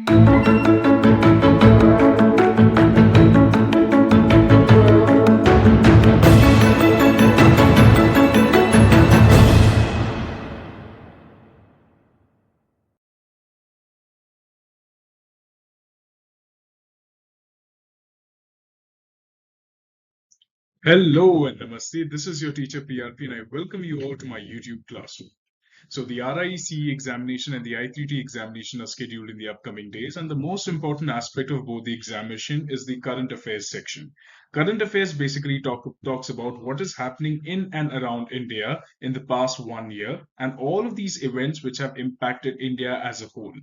Hello and namaste. This is your teacher PRP and I welcome you all to my YouTube classroom. So the RIE CE examination and the I3T examination are scheduled in the upcoming days, and the most important aspect of both the examination is the current affairs section. Current affairs basically talks about what is happening in and around India in the past 1 year and all of these events which have impacted India as a whole.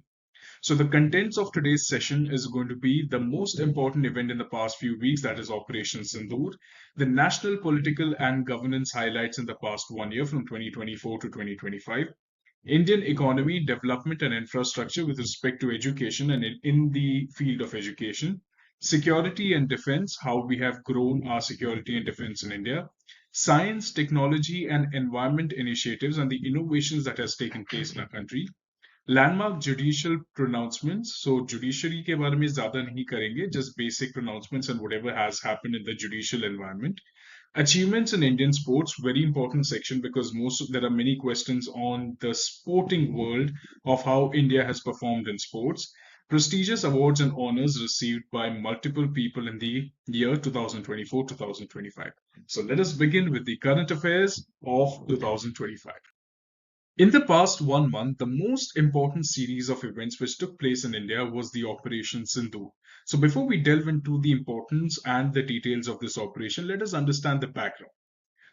So the contents of today's session is going to be the most important event in the past few weeks, that is Operation Sindoor, the national political and governance highlights in the past 1 year from 2024 to 2025, Indian economy, development and infrastructure with respect to education and in the field of education, security and defense, how we have grown our security and defense in India, science, technology and environment initiatives and the innovations that has taken place in our country, landmark judicial pronouncements so judiciary के बारे में ज्यादा नहीं करेंगे just basic pronouncements and whatever has happened in the judicial environment achievements in Indian sports, very important section because there are many questions on the sporting world of how India has performed in sports. Prestigious awards and honors received by multiple people in the year 2024-2025. So let us begin with the current affairs of 2025. In the past 1 month, the most important series of events which took place in India was the Operation Sindhu. So before we delve into the importance and the details of this operation, let us understand the background.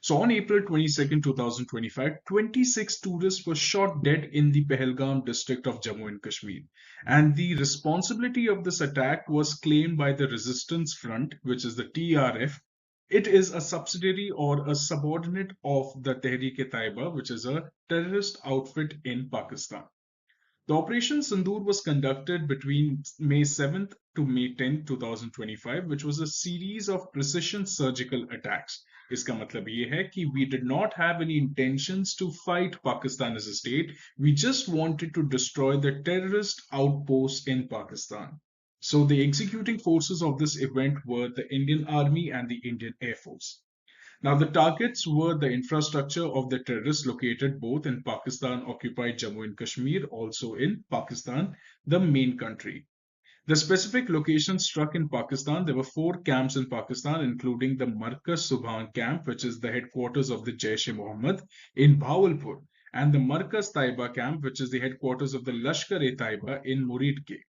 So on April 22nd, 2025, 26 tourists were shot dead in the Pahalgam district of Jammu and Kashmir. And the responsibility of this attack was claimed by the Resistance Front, which is the TRF. It is a subsidiary or a subordinate of the Tehreek-e-Taiba, which is a terrorist outfit in Pakistan. The Operation Sindoor was conducted between May 7th to May 10th, 2025, which was a series of precision surgical attacks. इसका मतलब ये है कि we did not have any intentions to fight Pakistan as a state. We just wanted to destroy the terrorist outposts in Pakistan. So the executing forces of this event were the Indian Army and the Indian Air Force. Now, the targets were the infrastructure of the terrorists located both in Pakistan occupied Jammu and Kashmir, also in Pakistan, the main country. The specific locations struck in Pakistan, there were 4 camps in Pakistan, including the Markaz Subhan camp, which is the headquarters of the Jaish-e-Mohammed in Bahawalpur, and the Markaz Taiba camp, which is the headquarters of the Lashkar-e-Taiba in Muridke.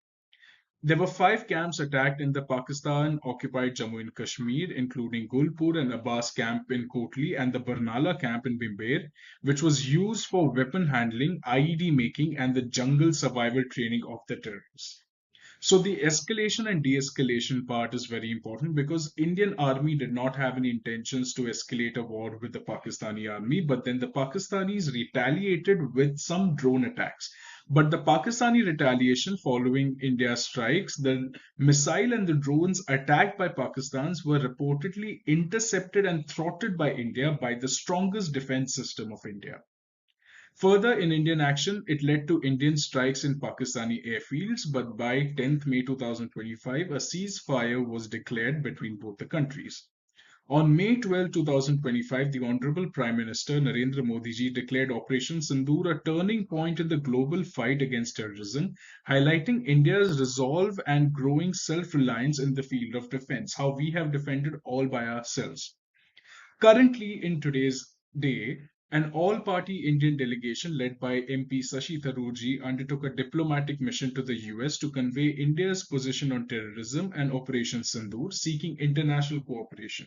There were 5 camps attacked in the Pakistan-occupied Jammu and Kashmir, including Gulpur and Abbas camp in Kotli and the Barnala camp in Bimber, which was used for weapon handling, IED making, and the jungle survival training of the terrorists. So the escalation and de-escalation part is very important because Indian army did not have any intentions to escalate a war with the Pakistani army, but then the Pakistanis retaliated with some drone attacks. But the Pakistani retaliation following India's strikes, the missile and the drones attacked by Pakistans were reportedly intercepted and throttled by India by the strongest defense system of India. Further, in Indian action, it led to Indian strikes in Pakistani airfields, but by 10th May 2025, a ceasefire was declared between both the countries. On May 12, 2025, the Honorable Prime Minister Narendra Modi ji declared Operation Sindoor a turning point in the global fight against terrorism, highlighting India's resolve and growing self-reliance in the field of defense, how we have defended all by ourselves. Currently, in today's day, an all-party Indian delegation led by MP Sashi Tharoor undertook a diplomatic mission to the US to convey India's position on terrorism and Operation Sindoor, seeking international cooperation.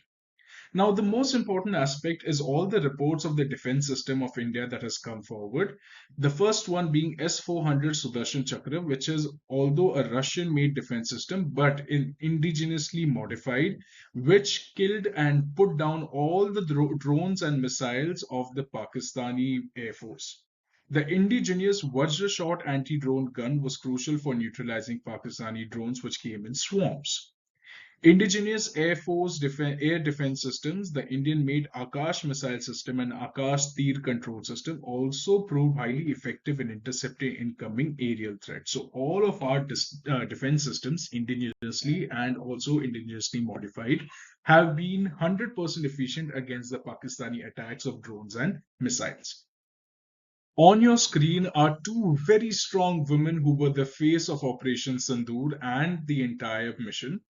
Now, the most important aspect is all the reports of the defense system of India that has come forward. The first one being S-400 Sudarshan Chakra, which is although a Russian-made defense system, but indigenously modified, which killed and put down all the drones and missiles of the Pakistani Air Force. The indigenous Vajra shot anti-drone gun was crucial for neutralizing Pakistani drones which came in swarms. Indigenous Air Force air defense systems, the Indian-made Akash missile system and Akash Tir control system also proved highly effective in intercepting incoming aerial threats. So all of our defense systems, indigenously and also indigenously modified, have been 100% efficient against the Pakistani attacks of drones and missiles. On your screen are two very strong women who were the face of Operation Sindoor and the entire mission.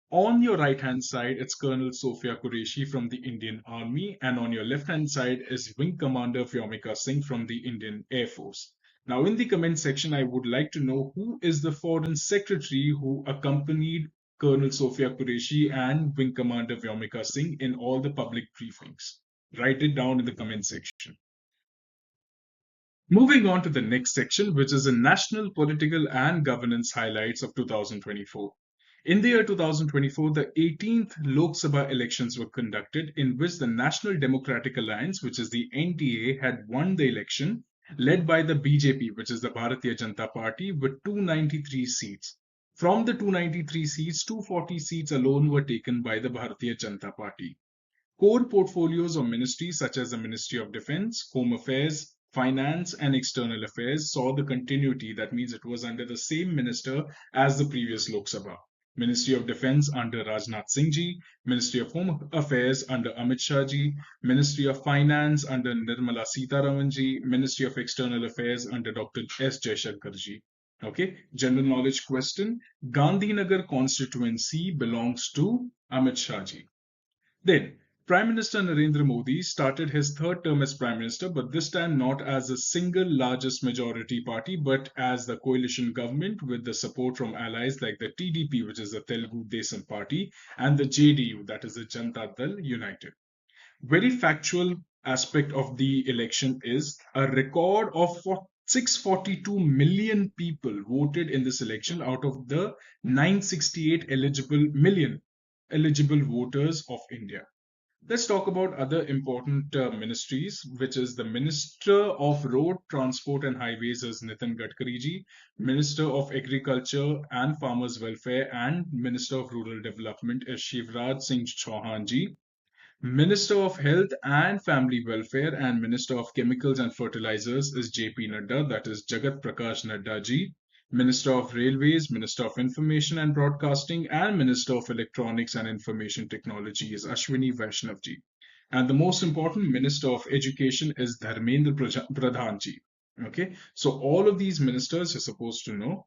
On your right hand side, it's Colonel Sofia Qureshi from the Indian Army, and on your left hand side is Wing Commander Vyomika Singh from the Indian Air Force. Now, in the comment section, I would like to know who is the Foreign Secretary who accompanied Colonel Sofia Qureshi and Wing Commander Vyomika Singh in all the public briefings. Write it down in the comment section. Moving on to the next section, which is the national political and governance highlights of 2024. In the year 2024, the 18th Lok Sabha elections were conducted, in which the National Democratic Alliance, which is the NDA, had won the election, led by the BJP, which is the Bharatiya Janata Party, with 293 seats. From the 293 seats, 240 seats alone were taken by the Bharatiya Janata Party. Core portfolios of ministries such as the Ministry of Defense, Home Affairs, Finance, and External Affairs saw the continuity. That means it was under the same minister as the previous Lok Sabha. Ministry of Defense under Rajnath Singh ji, Ministry of Home Affairs under Amit Shah ji, Ministry of Finance under Nirmala Sitharaman ji, Ministry of External Affairs under Dr. S. Jaishankar ji. Okay, general knowledge question. Gandhinagar constituency belongs to Amit Shah ji. Then, Prime Minister Narendra Modi started his third term as Prime Minister, but this time not as the single largest majority party, but as the coalition government with the support from allies like the TDP, which is the Telugu Desam Party, and the JDU, that is the Janata Dal United. Very factual aspect of the election is a record of 642 million people voted in this election out of the 968 million eligible voters of India. Let's talk about other important ministries, which is the Minister of Road Transport and Highways is Nitin Gadkari ji, Minister of Agriculture and Farmers Welfare and Minister of Rural Development is Shivraj Singh Chauhan ji, Minister of Health and Family Welfare and Minister of Chemicals and Fertilizers is JP Nadda, that is Jagat Prakash Nadda ji. Minister of Railways, Minister of Information and Broadcasting, and Minister of Electronics and Information Technology is Ashwini Vaishnav ji. And the most important Minister of Education is Dharmendra Pradhan ji. Okay, so all of these ministers you're supposed to know.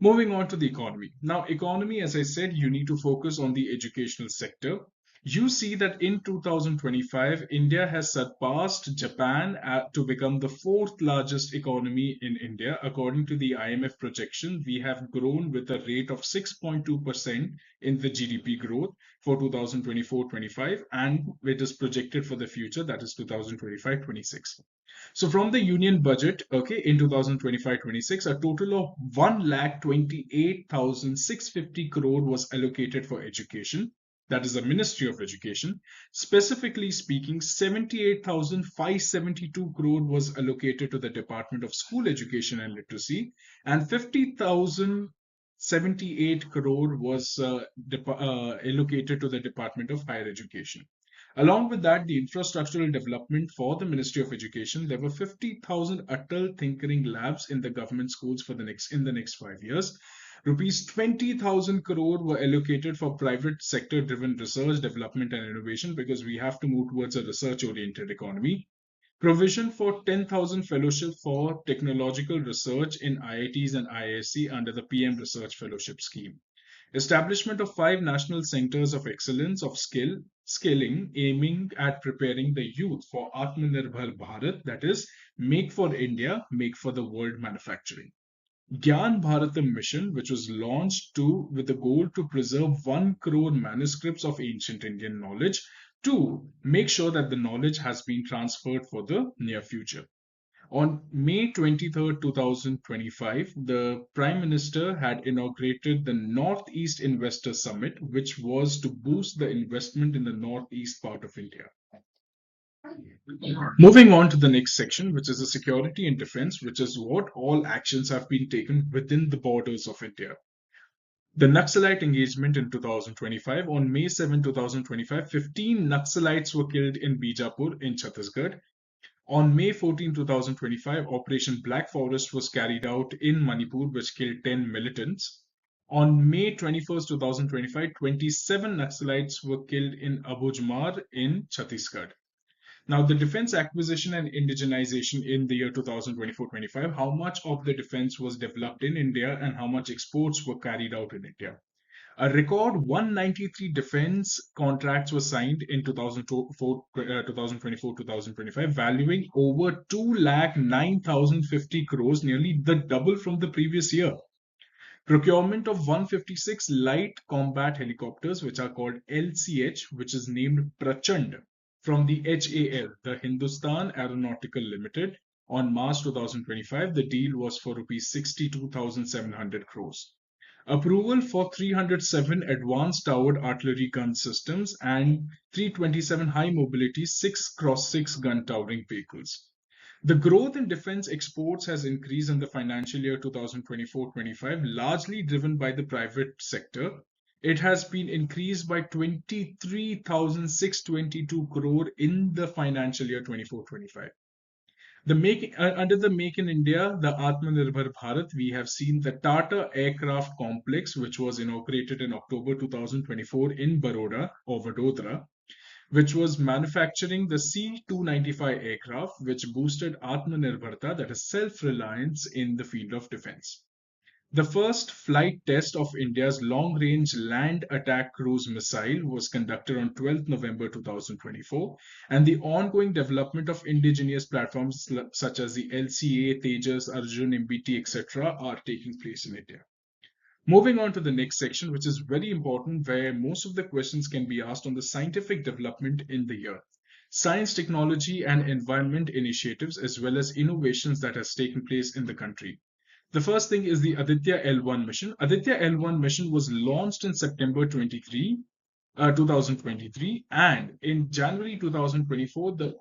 Moving on to the economy. Now, economy, as I said, you need to focus on the educational sector. You see that in 2025, India has surpassed Japan to become the fourth largest economy in India. According to the IMF projection, we have grown with a rate of 6.2% in the GDP growth for 2024-25, and it is projected for the future, that is 2025-26. So from the union budget, okay, in 2025-26, a total of 1,28,650 crore was allocated for education. That is the Ministry of Education. Specifically speaking, 78,572 crore was allocated to the Department of School Education and Literacy, and 50,078 crore was allocated to the Department of Higher Education. Along with that, the infrastructural development for the Ministry of Education, there were 50,000 Atal Tinkering Labs in the government schools for the next 5 years. Rupees 20,000 crore were allocated for private sector driven research, development, and innovation because we have to move towards a research oriented economy. Provision for 10,000 fellowship for technological research in IITs and IISc under the PM Research Fellowship Scheme. Establishment of 5 national centers of excellence of skilling aiming at preparing the youth for Atmanirbhar Bharat, that is, make for India, make for the world manufacturing. Gyan Bharatam mission, which was launched with the goal to preserve 1 crore manuscripts of ancient Indian knowledge to make sure that the knowledge has been transferred for the near future. On May 23rd, 2025, the Prime Minister had inaugurated the Northeast Investor Summit, which was to boost the investment in the Northeast part of India. Moving on to the next section, which is the security and defense, which is what all actions have been taken within the borders of India. The Naxalite engagement in 2025. On May 7, 2025, 15 Naxalites were killed in Bijapur in Chhattisgarh. On May 14, 2025, Operation Black Forest was carried out in Manipur, which killed 10 militants. On May 21st, 2025, 27 Naxalites were killed in Abujamar in Chhattisgarh. Now, the defense acquisition and indigenization in the year 2024-25, how much of the defense was developed in India and how much exports were carried out in India? A record 193 defense contracts were signed in 2024-2025, valuing over 2,09,050 crores, nearly the double from the previous year. Procurement of 156 light combat helicopters, which are called LCH, which is named Prachand from the HAL, the Hindustan Aeronautical Limited. On March 2025, the deal was for rupees 62,700 crores. Approval for 307 advanced towered artillery gun systems and 327 high mobility 6x6 gun towering vehicles. The growth in defense exports has increased in the financial year 2024-25, largely driven by the private sector. It has been increased by 23,622 crore in the financial year 24-25. Under the Make in India, the Atmanirbhar Bharat, we have seen the Tata Aircraft Complex, which was inaugurated in October 2024 in Baroda or Vadodara, which was manufacturing the C-295 aircraft, which boosted Atmanirbharta, that is self-reliance in the field of defense. The first flight test of India's long-range land attack cruise missile was conducted on 12th November 2024, and the ongoing development of indigenous platforms such as the LCA, Tejas, Arjun, MBT, etc. are taking place in India. Moving on to the next section, which is very important, where most of the questions can be asked on the scientific development in the year. Science, technology, and environment initiatives, as well as innovations that has taken place in the country. The first thing is the Aditya L1 mission. Aditya L1 mission was launched in September 2023, and in January 2024, the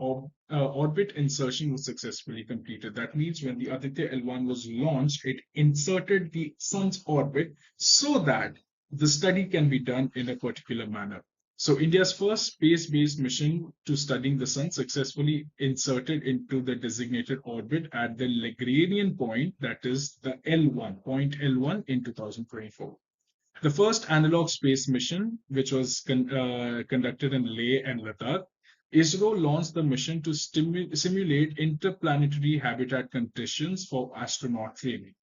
orbit insertion was successfully completed. That means when the Aditya L1 was launched, it inserted the sun's orbit so that the study can be done in a particular manner. So India's first space-based mission to studying the sun successfully inserted into the designated orbit at the Lagrangian point, that is the L1, point L1 in 2024. The first analog space mission, which was conducted in Leh and Ladakh, ISRO launched the mission to simulate interplanetary habitat conditions for astronaut training.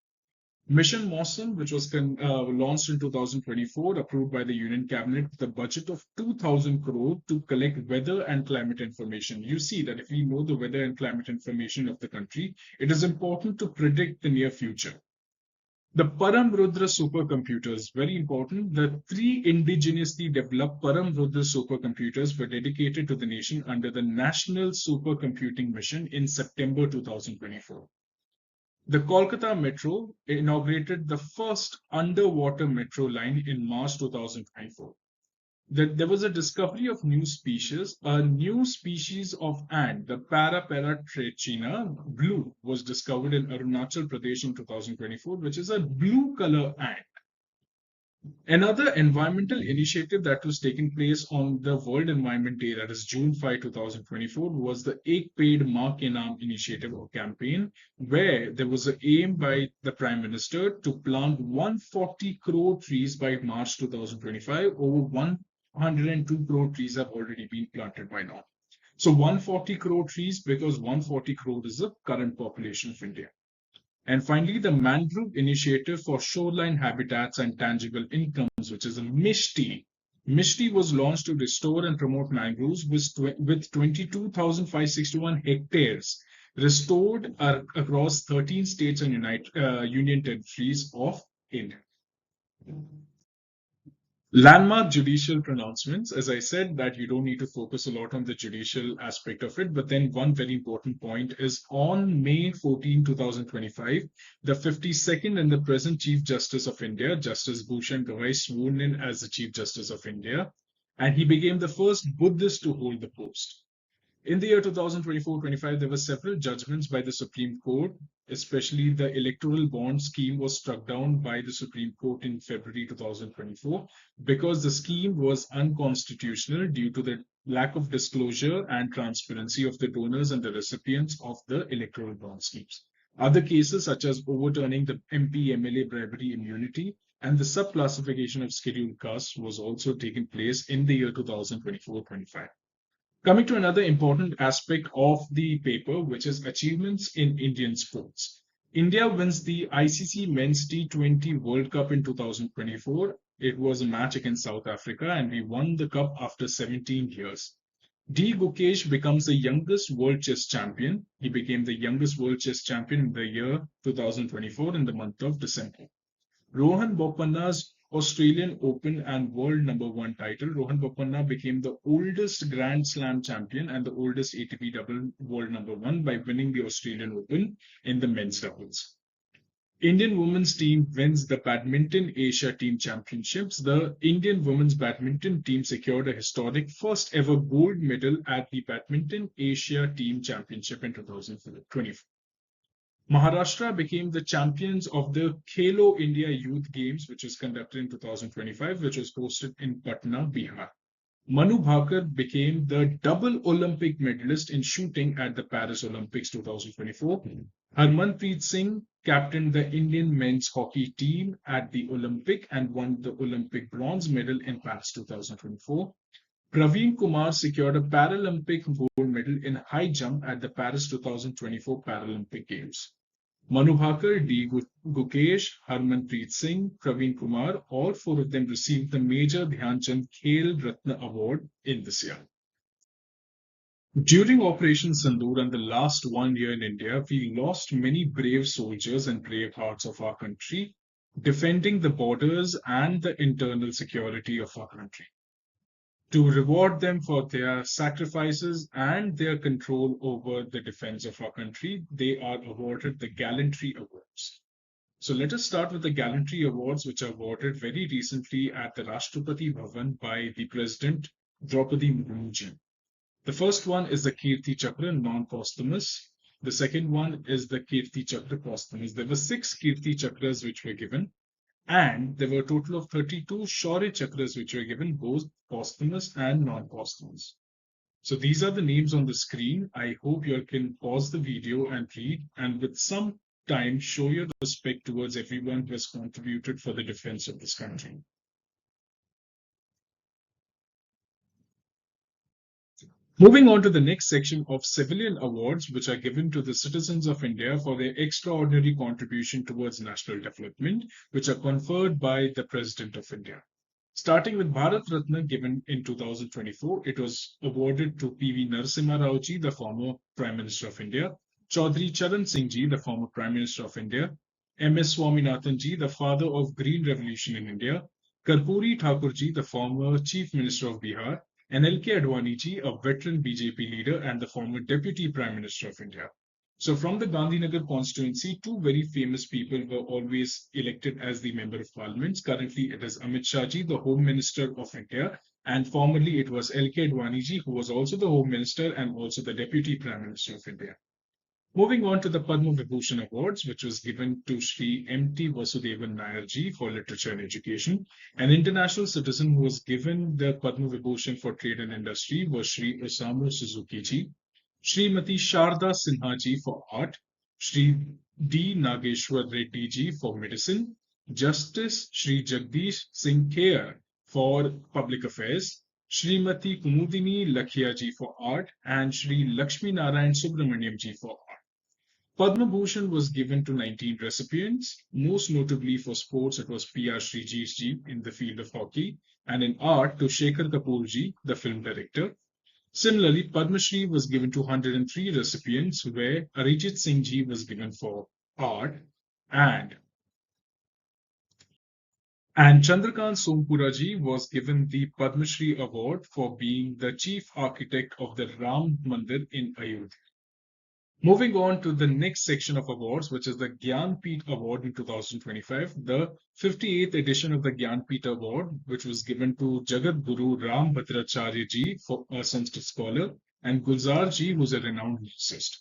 Mission Mawsum, which was launched in 2024, approved by the Union Cabinet with a budget of 2,000 crore to collect weather and climate information. You see that if we know the weather and climate information of the country, it is important to predict the near future. The Param Rudra supercomputers, very important. The 3 indigenously developed Param Rudra supercomputers were dedicated to the nation under the National Supercomputing Mission in September 2024. The Kolkata Metro inaugurated the first underwater metro line in March 2024. There was a discovery of new species. A new species of ant, the Parapara trechina blue, was discovered in Arunachal Pradesh in 2024, which is a blue color ant. Another environmental initiative that was taking place on the World Environment Day, that is June 5, 2024, was the Ek Ped Maa Ke Naam initiative or campaign, where there was an aim by the Prime Minister to plant 140 crore trees by March 2025. Over 102 crore trees have already been planted by now. So 140 crore trees because 140 crore is the current population of India. And finally, the Mangrove Initiative for Shoreline Habitats and Tangible Incomes, which is a MISHTI. MISHTI was launched to restore and promote mangroves with 22,561 hectares restored across 13 states and union territories of India. Landmark judicial pronouncements. As I said, that you don't need to focus a lot on the judicial aspect of it, but then one very important point is on May 14, 2025, the 52nd and the present Chief Justice of India, Justice Bhushan Gavai, sworn in as the Chief Justice of India, and he became the first Buddhist to hold the post. In the year 2024-25, there were several judgments by the Supreme Court, especially the electoral bond scheme was struck down by the Supreme Court in February 2024 because the scheme was unconstitutional due to the lack of disclosure and transparency of the donors and the recipients of the electoral bond schemes. Other cases, such as overturning the MP MLA bribery immunity and the subclassification of scheduled castes, was also taking place in the year 2024-25. Coming to another important aspect of the paper, which is achievements in Indian sports. India wins the ICC Men's T20 World Cup in 2024. It was a match against South Africa, and we won the cup after 17 years. D. Gukesh becomes the youngest world chess champion. He became the youngest world chess champion in the year 2024 in the month of December. Rohan Bopanna's Australian Open and world number one title. Rohan Bopanna became the oldest Grand Slam champion and the oldest ATP double world number one by winning the Australian Open in the men's doubles. Indian women's team wins the Badminton Asia Team Championships. The Indian women's badminton team secured a historic first ever gold medal at the Badminton Asia Team Championship in 2024. Maharashtra became the champions of the Khelo India Youth Games, which was conducted in 2025, which was hosted in Patna, Bihar. Manu Bhaker became the double Olympic medalist in shooting at the Paris Olympics 2024. Harmanpreet Singh captained the Indian men's hockey team at the Olympic and won the Olympic bronze medal in Paris 2024. Praveen Kumar secured a Paralympic gold medal in high jump at the Paris 2024 Paralympic Games. Manu Bhaker, D. Gukesh, Harmanpreet Singh, Praveen Kumar, all four of them received the Major Dhyanchand Khel Ratna Award in this year. During Operation Sindoor and the last 1 year in India, we lost many brave soldiers and brave hearts of our country, defending the borders and the internal security of our country. To reward them for their sacrifices and their control over the defense of our country, they are awarded the Gallantry Awards. So let us start with the Gallantry Awards, which are awarded very recently at the Rashtrapati Bhavan by the President Draupadi Murmu. The first one is the Kirti Chakra, non-posthumous. The second one is the Kirti Chakra posthumous. There were 6 Kirti Chakras which were given. And there were a total of 32 Shaurya Chakras which were given, both posthumous and non-posthumous. So these are the names on the screen. I hope you can pause the video and read, and with some time show your respect towards everyone who has contributed for the defense of this country. Moving on to the next section of civilian awards, which are given to the citizens of India for their extraordinary contribution towards national development, which are conferred by the President of India. Starting with Bharat Ratna given in 2024, it was awarded to P.V. Narasimha Rao ji, the former Prime Minister of India, Chaudhry Charan Singh ji, the former Prime Minister of India, M.S. Swaminathan ji, the father of Green Revolution in India, Karpuri Thakur ji, the former Chief Minister of Bihar, and L.K. Advani ji, a veteran BJP leader and the former Deputy Prime Minister of India. So from the Gandhinagar constituency, 2 very famous people were always elected as the Member of Parliament. Currently, it is Amit Shah ji, the Home Minister of India, and formerly it was L.K. Advani ji, who was also the Home Minister and also the Deputy Prime Minister of India. Moving on to the Padma Vibhushan Awards, which was given to Shri M.T. Vasudevan Nair ji for literature and education. An international citizen who was given the Padma Vibhushan for trade and industry was Shri Osamu Suzuki ji. Srimati Sharda Sinha ji for art. Shri D. Nageshwar Reddy ji for medicine. Justice Shri Jagdish Singh Kher for public affairs. Srimati Kumudini Lakhia ji for art, and Shri Lakshmi Narayan Subramaniam ji for art. Padma Bhushan was given to 19 recipients, most notably for sports it was P.R. Srijit ji in the field of hockey, and in art to Shekhar Kapoor ji, the film director. Similarly, Padma Shri was given to 103 recipients, where Arijit Singh ji was given for art, and Chandrakant Sompura ji was given the Padma Shri Award for being the chief architect of the Ram Mandir in Ayodhya. Moving on to the next section of awards, which is the Gyanpith Award in 2025, the 58th edition of the Gyanpith Award, which was given to Jagat Guru Ram Bhadracharya ji, for a Sanskrit scholar, and Gulzar Ji, who's a renowned lyricist.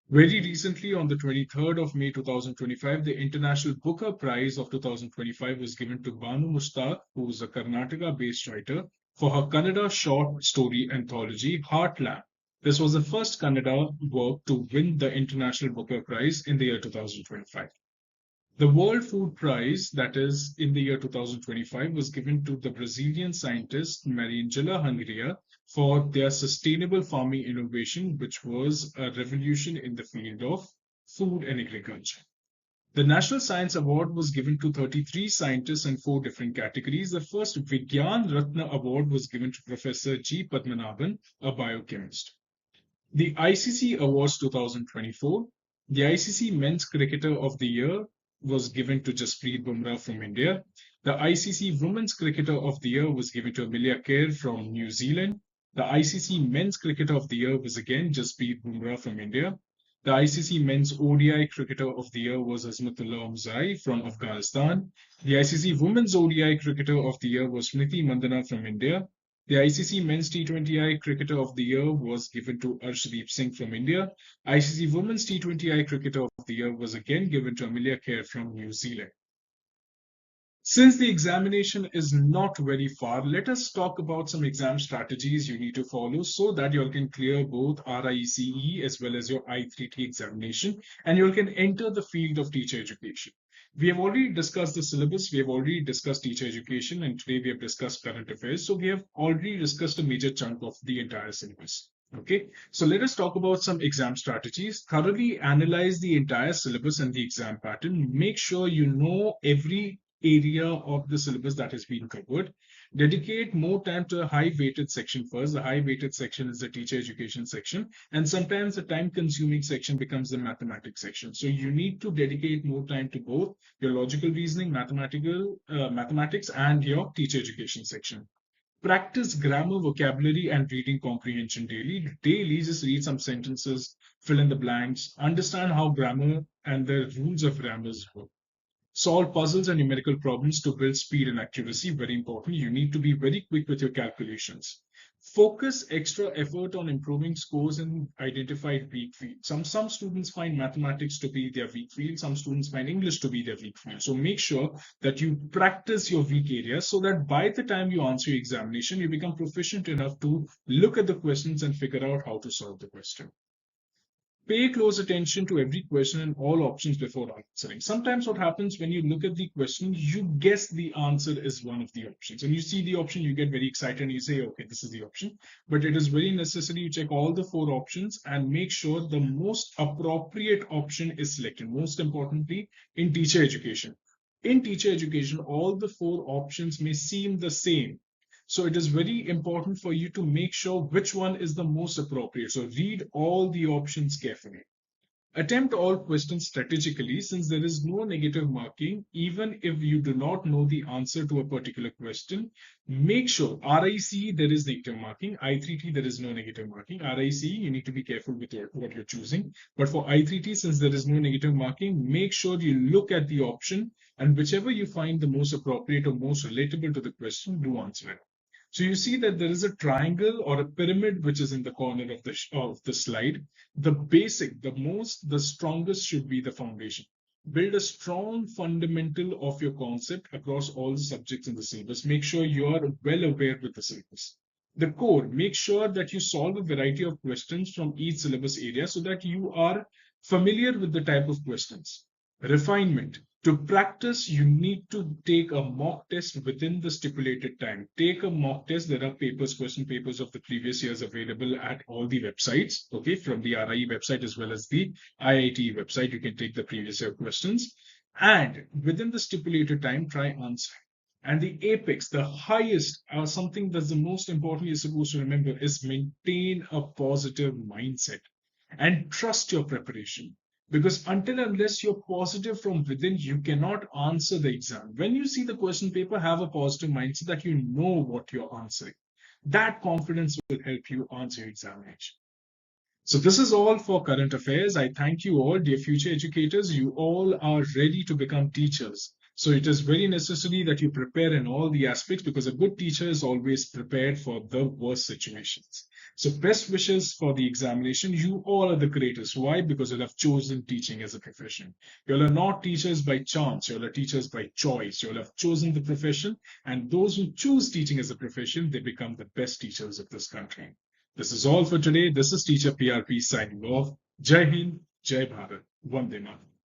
Very recently, on the 23rd of May 2025, the International Booker Prize of 2025 was given to Banu Mushtaq, who is a Karnataka-based writer, for her Kannada short story anthology, Heartland. This was the first Kannada work to win the International Booker Prize in the year 2025. The World Food Prize, that is in the year 2025, was given to the Brazilian scientist Mariangela Hungria for their sustainable farming innovation, which was a revolution in the field of food and agriculture. The National Science Award was given to 33 scientists in 4 different categories. The first Vigyan Ratna Award was given to Professor G. Padmanabhan, a biochemist. The ICC Awards 2024. The ICC Men's Cricketer of the Year was given to Jasprit Bumrah from India. The ICC Women's Cricketer of the Year was given to Amelia Kerr from New Zealand. The ICC Men's Cricketer of the Year was again Jasprit Bumrah from India. The ICC Men's ODI Cricketer of the Year was Azmatullah Umzai from Afghanistan. The ICC Women's ODI Cricketer of the Year was Smriti Mandana from India. The ICC Men's T20I Cricketer of the Year was given to Arshdeep Singh from India. ICC Women's T20I Cricketer of the Year was again given to Amelia Kerr from New Zealand. Since the examination is not very far, let us talk about some exam strategies you need to follow so that you can clear both RIE CE as well as your I3T examination and you can enter the field of teacher education. We have already discussed the syllabus, we have already discussed teacher education, and today we have discussed current affairs. So we have already discussed a major chunk of the entire syllabus. Okay, so let us talk about some exam strategies. Thoroughly analyze the entire syllabus and the exam pattern. Make sure you know every area of the syllabus that has been covered. Dedicate more time to a high weighted section first. The high weighted section is the teacher education section, and sometimes the time consuming section becomes the mathematics section. So you need to dedicate more time to both your logical reasoning, mathematics, and your teacher education section. Practice grammar, vocabulary, and reading comprehension daily. Daily, just read some sentences, fill in the blanks, understand how grammar and the rules of grammar work. Solve puzzles and numerical problems to build speed and accuracy. Very important. You need to be very quick with your calculations. Focus extra effort on improving scores in identified weak fields. Some students find mathematics to be their weak field. Some students find English to be their weak field. So make sure that you practice your weak areas so that by the time you answer your examination, you become proficient enough to look at the questions and figure out how to solve the question. Pay close attention to every question and all options before answering. Sometimes what happens when you look at the question, you guess the answer is one of the options. And you see the option, you get very excited and you say, okay, this is the option. But it is very necessary you check all the 4 options and make sure the most appropriate option is selected. Most importantly, in teacher education. In teacher education, all the 4 options may seem the same. So it is very important for you to make sure which one is the most appropriate. So read all the options carefully. Attempt all questions strategically since there is no negative marking. Even if you do not know the answer to a particular question, make sure RIC there is negative marking, I3T there is no negative marking. RIC you need to be careful with what you're choosing. But for I3T, since there is no negative marking, make sure you look at the option and whichever you find the most appropriate or most relatable to the question, do answer it. So you see that there is a triangle or a pyramid which is in the corner of the slide. The basic, the strongest should be the foundation. Build a strong fundamental of your concept across all the subjects in the syllabus. Make sure you are well aware with the syllabus. The core, make sure that you solve a variety of questions from each syllabus area so that you are familiar with the type of questions. Refinement. To practice, you need to take a mock test within the stipulated time. Take a mock test. There are question papers of the previous years available at all the websites, okay, from the RIE website as well as the IIT website. You can take the previous year questions. And within the stipulated time, try answering. And the apex, the highest, something that's the most important you're supposed to remember is maintain a positive mindset and trust your preparation. Because until unless you're positive from within, you cannot answer the exam. When you see the question paper, have a positive mindset that you know what you're answering. That confidence will help you answer your examination. So this is all for current affairs. I thank you all, dear future educators. You all are ready to become teachers. So it is very necessary that you prepare in all the aspects because a good teacher is always prepared for the worst situations. So best wishes for the examination. You all are the greatest. Why? Because you'll have chosen teaching as a profession. You'll are not teachers by chance. You'll are teachers by choice. You'll have chosen the profession. And those who choose teaching as a profession, they become the best teachers of this country. This is all for today. This is Teacher PRP signing off. Jai Hind, Jai Bharat. Vande Mataram.